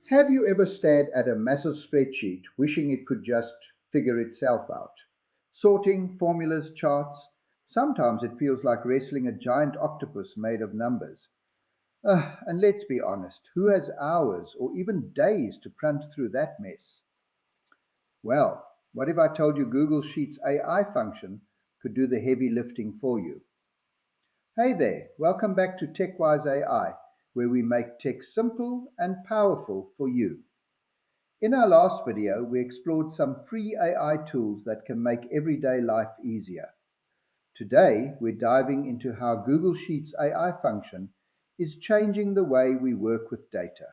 Have you ever stared at a massive spreadsheet wishing it could just figure itself out? Sorting, formulas, charts. Sometimes it feels like wrestling a giant octopus made of numbers. And let's be honest, who has hours or even days to crunch through that mess? Well, what if I told you Google Sheets AI function could do the heavy lifting for you? Hey there, welcome back to TechWise AI, where we make tech simple and powerful for you. In our last video, we explored some free AI tools that can make everyday life easier. Today, we're diving into how Google Sheets AI function is changing the way we work with data.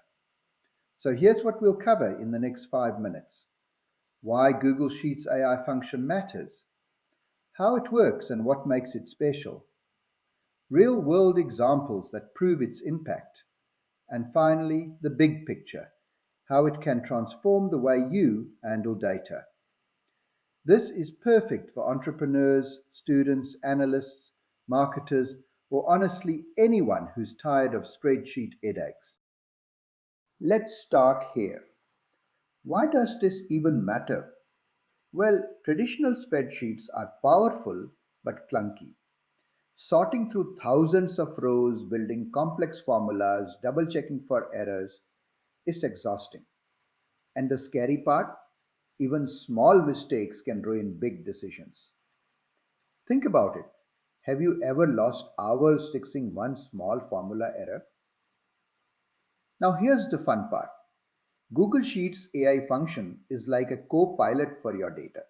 So here's what we'll cover in the next 5 minutes. Why Google Sheets AI function matters, how it works and what makes it special, real-world examples that prove its impact, and finally, the big picture, how it can transform the way you handle data. This is perfect for entrepreneurs, students, analysts, marketers, or honestly anyone who's tired of spreadsheet headaches. Let's start here. Why does this even matter? Well, traditional spreadsheets are powerful but clunky. Sorting through thousands of rows, building complex formulas, double checking for errors is exhausting. And the scary part? Even small mistakes can ruin big decisions. Think about it. Have you ever lost hours fixing one small formula error? Now, here's the fun part. Google Sheets AI function is like a co-pilot for your data.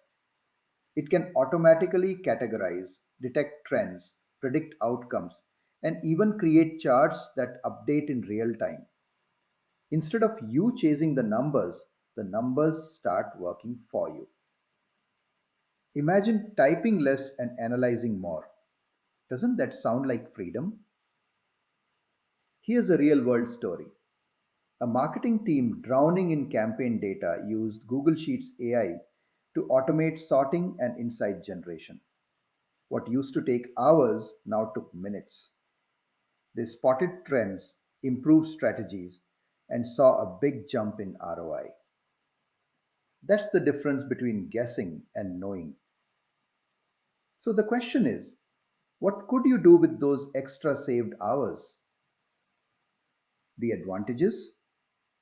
It can automatically categorize, detect trends, predict outcomes, and even create charts that update in real time. Instead of you chasing the numbers start working for you. Imagine typing less and analyzing more. Doesn't that sound like freedom? Here's a real world story. A marketing team drowning in campaign data used Google Sheets AI to automate sorting and insight generation. What used to take hours now took minutes. They spotted trends, improved strategies, and saw a big jump in ROI. That's the difference between guessing and knowing. So the question is, what could you do with those extra saved hours? The advantages: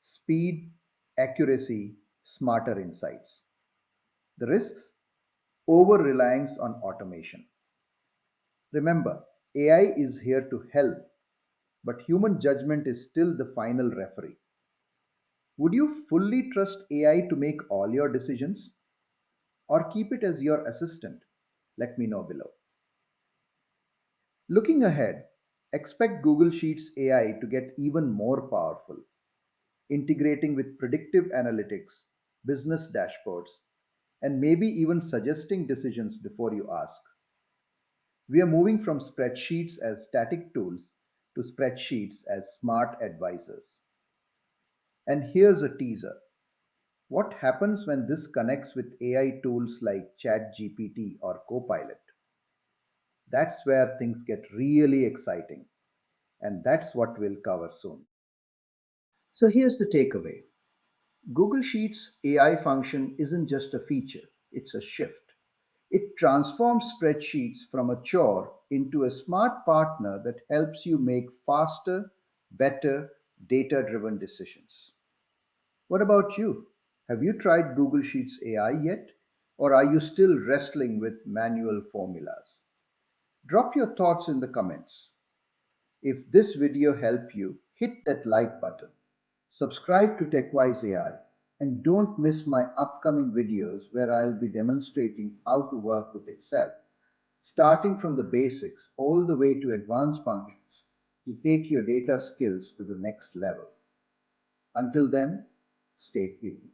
speed, accuracy, smarter insights. The risks: over reliance on automation. Remember, AI is here to help, but human judgment is still the final referee. Would you fully trust AI to make all your decisions or keep it as your assistant? Let me know below. Looking ahead, expect Google Sheets AI to get even more powerful, integrating with predictive analytics, business dashboards, and maybe even suggesting decisions before you ask. We are moving from spreadsheets as static tools to spreadsheets as smart advisors. And here's a teaser. What happens when this connects with AI tools like ChatGPT or Copilot? That's where things get really exciting, and that's what we'll cover soon. So here's the takeaway. Google Sheets AI function isn't just a feature, it's a shift. It transforms spreadsheets from a chore into a smart partner that helps you make faster, better, data driven decisions. What about you? Have you tried Google Sheets AI yet? Or are you still wrestling with manual formulas? Drop your thoughts in the comments. If this video helped you, hit that like button. Subscribe to TechWise AI and don't miss my upcoming videos where I'll be demonstrating how to work with Excel, starting from the basics all the way to advanced functions to take your data skills to the next level. Until then, stay tuned.